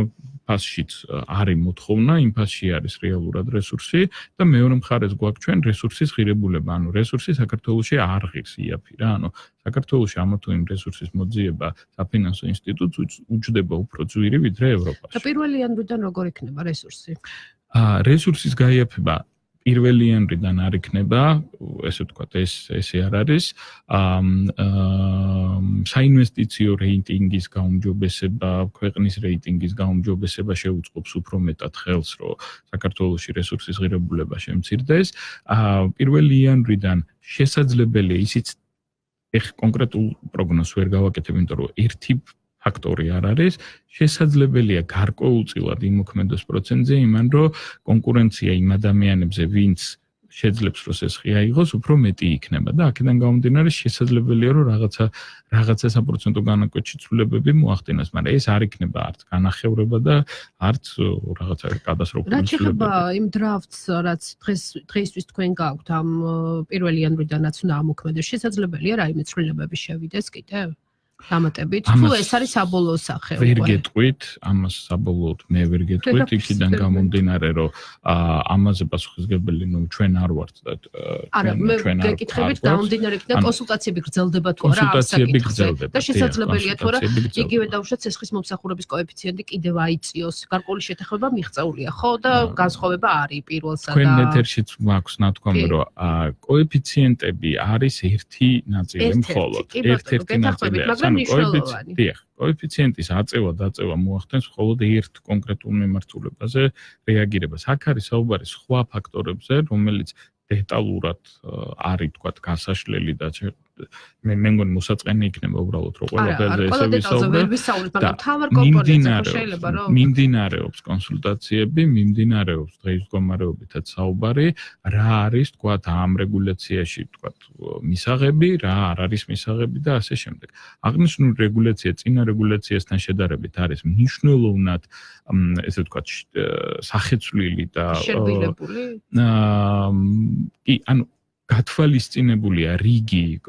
ფასშიც არის მოთხოვნა, იმ ფასში არის რეალურად რესურსი და მეორე მხარეს გვაქვს ჩვენ რესურსის ღირებულება, ანუ რესურსი საქართველოში არ ღირს იაფი რა, ანუ საქართველოში ამა თუ იმ რესურსის მოძიება საფინანსო ინსტიტუტს უჯდება უფრო ძვირი ვიდრე ევროპაში. და 1 იანვრიდან როგორ იქნება რესურსი? რესურსის გაიაფება 1 იანვრიდან არ იქნება, ესე ვთქვათ, ესე არ არის. საინვესტიციო რეიტინგის გაუმჯობესება, ქვეყნის რეიტინგის გაუმჯობესება შეუწყობს უფრო მეტად ხელს, რომ საქართველოში რესურსის ღირებულება შემცირდეს. 1 იანვრიდან შესაძლებელია ისიც ეხ კონკრეტულ პროგნოზს ვერ გავაკეთებ, იმიტომ რომ ერთი ფაქტორი არ არის, შესაძლებელია გარკვეულწილად იმოქმედოს პროცენტზე იმან, რომ კონკურენცია იმ ადამიანებზე, ვინც შეძლებს რომ სესხი აიღოს, უფრო მეტი იქნება და აქედან გამომდინარე შესაძლებელია რომ რაღაცა საპროცენტო განაკვეთში ცვლილებები მოახდინოს, მაგრამ ეს არ იქნება არც განახევრება და არც რაღაცა კატასტროფული რა შეიძლება იმ დრაფტს, რაც დღეისთვის თქვენ გაქვთ ამ 1 იანვრიდანაც უნდა ამოქმედოს, შესაძლებელია რაიმე ცვლილებები შევიდეს კიდევ? დამატებით, თუ ეს არის საბოლოო სახე. ვერ გეტყვით, ამას საბოლოოდ მე ვერ გეტყვით, იქიდან გამომდინარე, რომ ამაზე პასუხისმგებელი ჩვენ არ ვართ და არა, მე გეკითხებით, გამომდინარე იქიდან კონსულტაციები გრძელდება თუ არა ამ საკითხზე და შესაძლებელია თუ არა იგივე დავუშვათ სესხის მომსახურების კოეფიციენტი კიდევ აიწიოს, გარკვეული შეთანხმება მიღწეულია, ხო და განსხვავება არის პირველსა და თქვენ ეთერშიც მაქვს ნათქვამი, რომ კოეფიციენტები არის ერთი ნაწილი მხოლოდ, ერთ-ერთი ნაწილი. კოეფიციენტის აწევა-დაწევა მოახდენს მხოლოდ ერთ კონკრეტულ მიმართულებაზე რეაგირებას. აქ არის საუბარი სხვა ფაქტორებზე, რომელიც დეტალურად არის თქვათ გასაშლელი და მე მგონი მოსაწყენი იქნება უბრალოდ რომ ყველაფერზე ესე ვისაუბროთ. მიმდინარეობს კონსულტაციები, მიმდინარეობს დღის მდგომარეობითაც საუბარი, რა არის თქვათ ამ რეგულაციაში თქვათ მისაღები, რა არ არის მისაღები და ასე შემდეგ. აღნიშნული რეგულაცია წინა რეგულაციასთან შედარებით არის მნიშვნელოვნად ესე ვთქვათ სახეცვლილი და შეგბილებული. ანუ გათვალისწინებულია რიგი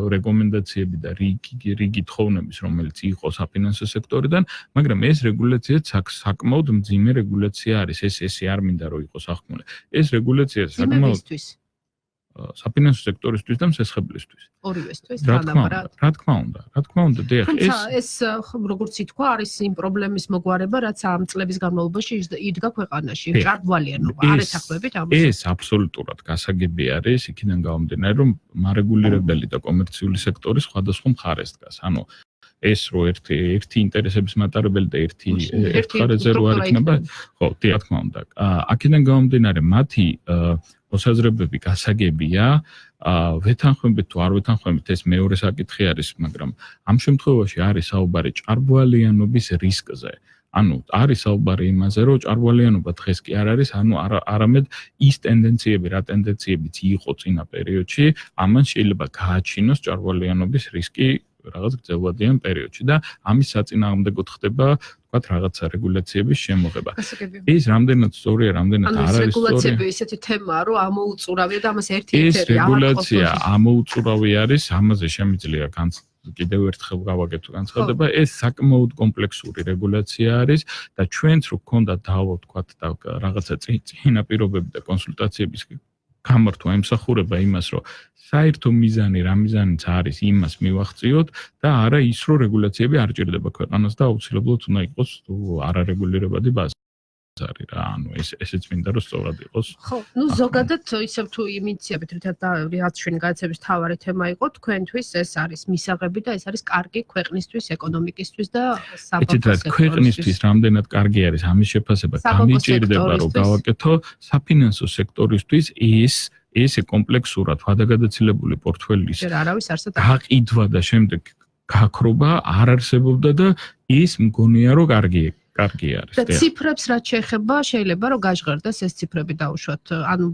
რეკომენდაციები და რიგი თხოვნების, რომელიც იყო საფინანსო სექტორიდან, მაგრამ ეს რეგულაცია საკმაოდ მძიმე რეგულაცია არის. ესე არ მინდა რომ იყოს ახმული. ეს რეგულაცია საკმაოდ საფინანსო სექტორისთვის და მსესხებლისთვის. ორივესთვის თანაბრად. რა თქმა უნდა, დიახ, ეს როგორც ითქვა, არის იმ პრობლემის მოგვარება, რაც ამ წლების განმავლობაში იდგა ქვეყანაში. მჭარბვალიანობა, არ ეთანხმებით ამას? ეს აბსოლუტურად გასაგები არის, იქიდან გამომდინარე, რომ მარეგულირებელი და კომერციული სექტორი სხვადასხვა მხარეს დგას. ანუ ეს რო ერთი ინტერესების მატარებელი და ერთი მხარეზე რო არ იქნება, ხო, რა თქმა უნდა. აქედან გამომდინარე, მათი მოსაზრებები გასაგებია, ვეთანხმებით თუ არ ვეთანხმებით ეს მეორე საკითხი არის, მაგრამ ამ შემთხვევაში არის საუბარი ჭარბვალიანობის რისკზე. ანუ არის საუბარი იმაზე, რომ ჭარბვალიანობა დღეს კი არ არის, ანუ არამედ ის ტენდენციები, რა ტენდენციებიც იყო წინა პერიოდში, ამან შეიძლება გააჩინოს ჭარბვალიანობის რისკი რაღაც გრძელვადიან პერიოდში და ამის საწინააღმდეგოდ ხდება ვთქვათ რაღაცა რეგულაციების შემოღება. ეს რამდენად სწორია, რამდენად არ არის სწორი. რეგულაციები ისეთი თემაა, რომ ამოუწურავია და ამას ერთი ეს რეგულაცია ამოუწურავი არის, ამაზე შემიძლია კიდევ ერთხელ გავაკეთო განცხადება, ეს საკმაოდ კომპლექსური რეგულაცია არის და ჩვენც რო გქონდა დავა ვთქვათ და რაღაცა წინა პირობები და კონსულტაციების გამართვა ემსახურება იმას, რომ საერთო მიზანი რა მიზანიც არის, იმას მივახციოთ და არა ის, რომ რეგულაციები არ ჭირდება ქვეყანას და აუცილებლად უნდა იყოს არარეგულირებადი ბაზა. რა, ანუ ესეც მინდა რომ სწორად იყოს. ხო, ну ზოგადად ისევ თუ იმიციებით რაც ჩვენი განათლების მთავარი თემა იყო, თქვენთვის ეს არის მისაღები და ეს არის კარგი ქვეყნისთვის, ეკონომიკისთვის და საბოლოო ქვეყნისთვის რამდენად კარგი არის ამის შეფასება გამიჭირდება რომ გავაკეთო საფინანსო სექტორისთვის ეს კომპლექსურად ვადაგადაცილებული პორტფელის გაყიდვა და შემდეგ გაქრობა არ არსებობდა და ის მგონია რომ კარგია არის. და ციფრებს რაც შეეხება, შეიძლება რომ გაჟღერდეს ეს ციფრები დაუშვათ. ანუ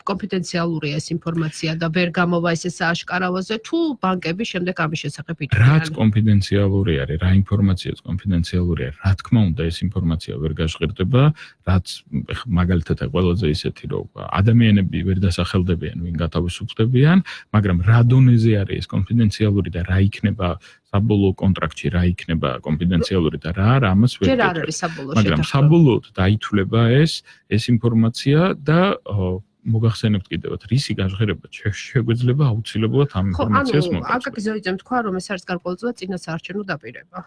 კონფიდენციალურია ეს ინფორმაცია და ვერ გამოვა ეს სააშკარავაზე თუ ბანკები შემდეგ ამის შესახებ იტყვიან. რაც კონფიდენციალური არის, რა ინფორმაციაც კონფიდენციალურია, რა თქმა უნდა ეს ინფორმაცია ვერ გაჟღერდება, რაც მაგალითად ყველაზე ისეთი რომ ადამიანები ვერ დასახელდებიან, ვინ გათავისუფლებიან, მაგრამ რა დონეზე არის ეს კონფიდენციალური და რა იქნება საბოლოო კონტრაქტში რა იქნება კონფიდენციალური და რა არა ამას ვერ ვეტყვი. მაგრამ საბოლოოდ დაითვლება ეს ინფორმაცია და მოგახსენებთ კიდევაც რისი გაჟღერება შეგვეძლება აუცილებლად ამ ინფორმაციას მოგაცვლა. ხო, ანუ აკაკი ზოიძემ თქვა რომ ეს არის გარკვეულწილად წინასაარჩევნო დაპირება.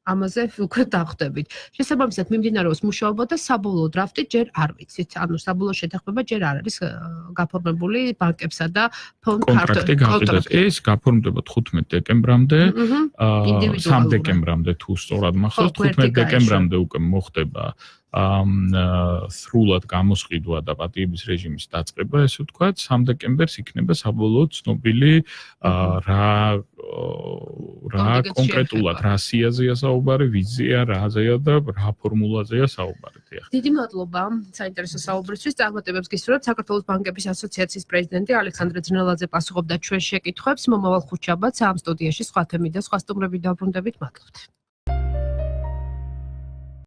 ამაზე უკვე დავხდებით. შესაბამისად მიმდინარეობს მუშაობა და საბოლოო დრაფტი ჯერ არ ვიცით. ანუ საბოლოო შეთანხმება ჯერ არ არის გაფორმებული ბანკებსა და კონტრაქტი გაყიდეს. ეს გაფორმდება 15 დეკემბრამდე, 3 დეკემბრამდე თუ სწორად მახსოვს, 15 დეკემბრამდე უკვე მოხდება სრულად გამოსყიდვა და პატიების რეჟიმის დაწყება, ესე ვთქვათ, 3 დეკემბერს იქნება საბოლოოდ ცნობილი რა კონკრეტულად რა სიაზეა საუბარი, ვიზია რაზეა და რა ფორმულაზეა საუბარი. დიდი მადლობა საინტერესო საუბრისთვის. წარმატებებს გისურვებთ. საქართველოს ბანკების ასოციაციის პრეზიდენტი ალექსანდრე ძნელაძე პასუხობდა ჩვენ შეკითხვებს. მომავალ ხუთშაბათს ამ სტუდიაში სხვა თემით და სხვა სტუმრებით დავბრუნდებით. მადლობთ.